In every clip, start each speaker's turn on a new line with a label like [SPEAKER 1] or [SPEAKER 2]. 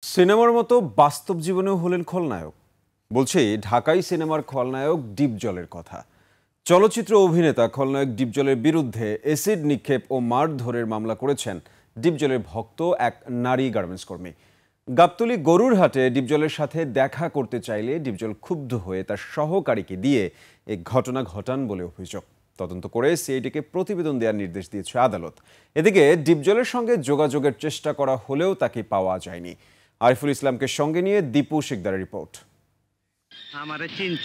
[SPEAKER 1] সিনেমার মতো বাস্তব জীবনেও হলেন খলনায়ক। বলছি ঢাকাই সিনেমার খলনায়ক ডিপজলের কথা। চলচ্চিত্র অভিনেতা খলনায়ক ডিপজলের বিরুদ্ধে অ্যাসিড নিক্ষেপ ও মারধরের মামলা করেছেন ডিপজলের ভক্ত এক নারী গার্মেন্টস কর্মী। গাবতলী গরুর হাটে ডিপজলের সাথে দেখা করতে চাইলে ডিপজল ক্ষুব্ধ হয়ে তার সহকারীকে দিয়ে এই ঘটনা ঘটান বলে অভিযোগ। তদন্ত করে সিআইডিকে প্রতিবেদন দেওয়ার নির্দেশ দিয়েছে আদালত। এদিকে ডিপজলের সঙ্গে যোগাযোগের চেষ্টা করা হলেও তাকে পাওয়া যায়নি। আরিফুল ইসলামকে সঙ্গে নিয়ে দীপু শিকদারের রিপোর্ট।
[SPEAKER 2] আমারে চিনচ,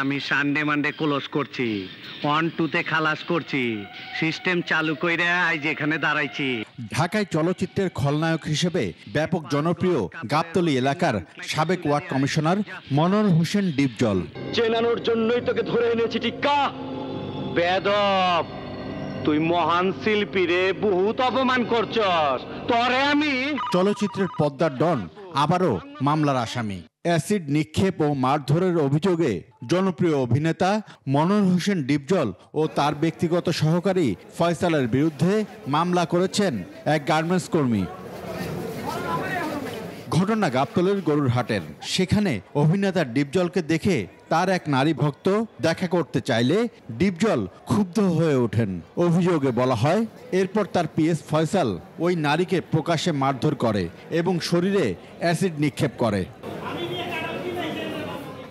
[SPEAKER 2] আমি সানডে মানডে ক্লোজ করছি, 1-2-তে খালাস করছি, সিস্টেম চালু কইরা আজ এখানে দাঁড়াইছি।
[SPEAKER 3] ঢাকায় চলচ্চিত্রের খলনায়ক হিসেবে ব্যাপক জনপ্রিয় গাবতলী এলাকার সাবেক ওয়ার্ড কমিশনার মনোয়ার হোসেন ডিপজল।
[SPEAKER 2] চেনানোর জন্যই তোকে ধরে এনেছি। টিক্কা বেদব, তুই মহান শিল্পী রে, বহুত অপমান করছস তরে আমি।
[SPEAKER 3] চলচ্চিত্রের পদ্মার ডন আবারও মামলার আসামি। অ্যাসিড নিক্ষেপ ও মারধরের অভিযোগে জনপ্রিয় অভিনেতা মনোয়ার হোসেন ডিপজল ও তার ব্যক্তিগত সহকারী ফয়সালের বিরুদ্ধে মামলা করেছেন এক গার্মেন্টস কর্মী। ঘটনা গাবতলীর গরুর হাটের। সেখানে অভিনেতা ডিপজলকে দেখে তার এক নারী ভক্ত দেখা করতে চাইলে ডিপজল ক্ষুব্ধ হয়ে ওঠেন। অভিযোগে বলা হয়, এরপর তার পিএস ফয়সাল ওই নারীকে প্রকাশ্যে মারধর করে এবং শরীরে অ্যাসিড নিক্ষেপ করে।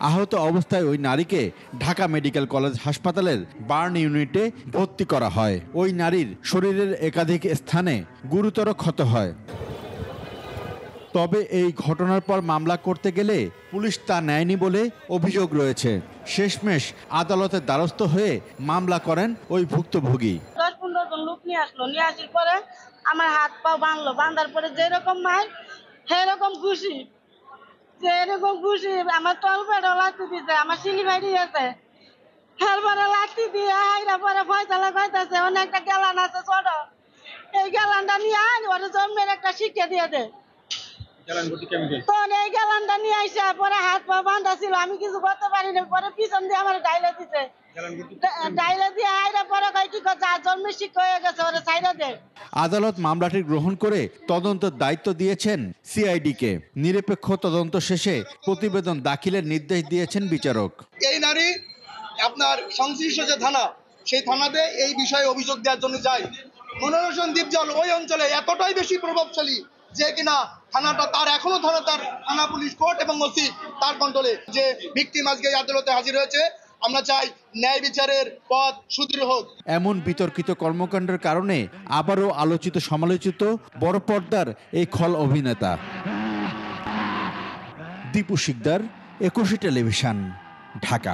[SPEAKER 3] আহত অবস্থায় ওই নারীকে ঢাকা মেডিকেল কলেজ হাসপাতালের বার্ন ইউনিটে ভর্তি করা হয়। ওই নারীর শরীরের একাধিক স্থানে গুরুতর ক্ষত হয়। তবে এই ঘটনার পর মামলা করতে গেলে পুলিশ তা নেয়নি বলে অভিযোগ রয়েছে। শেষমেশ আদালতের দ্বারস্থ হয়ে মামলা করেন ওই ভুক্তভোগী।
[SPEAKER 4] 10-15 জন লোক নিয়ে আসলো, নিয়ে আসার পরে আমার হাত পা বাঁধলো, বাঁধার পরে যেরকম মার সেরকম খুশি, যেরকম খুশি আমার তল পেটও লাঠি দিছে, আমার সিলি ভাইরি আছে, এরপরে লাঠি দিয়ে আইরা পরে ফয়সালা কইতাছে অনেক একটা গেলান আছে ছোট, এই গেলানটা নিয়ে আয় ওর জন্মের একটা শিক্ষা দিয়ে দে। তখন এই গেলানটা নিয়ে আইসা পরে হাত পা বাঁধা ছিল, আমি কিছু করতে পারি না। পরে পিছন দিয়ে আমার ডাইলে দিছে, ডাইলে দিয়ে আইরা পরে কয় কি যা জন্মের শিক্ষা হয়ে গেছে ওরে ছাইরা দে।
[SPEAKER 3] আদালত মামলাটি গ্রহণ করে তদন্তের দায়িত্ব দিয়েছেন সিআইডিকে। নিরপেক্ষ তদন্ত শেষে প্রতিবেদন দাখিলের নির্দেশ দিয়েছেন বিচারক।
[SPEAKER 5] এই নারী আপনার সংশ্লিষ্ট যে থানা, সেই থানাতে এই বিষয়ে অভিযোগ দেওয়ার জন্য যায়। মনোয়ার হোসেন ডিপজল ওই অঞ্চলে এতটাই বেশি প্রভাবশালী যে কিনা থানাটা তার এখনো তার থানা পুলিশ কোর্ট এবং ওসি তার কন্ট্রোলে। যে ভিকটিম আজকে আদালতে হাজির হয়েছে, আমরা চাই ন্যায় বিচারের পথ সুদৃঢ় হোক।
[SPEAKER 3] এমন বিতর্কিত কর্মকাণ্ডের কারণে আবারও আলোচিত সমালোচিত বড় পর্দার এই খল অভিনেতা। দীপু শিকদার, 21 টেলিভিশন, ঢাকা।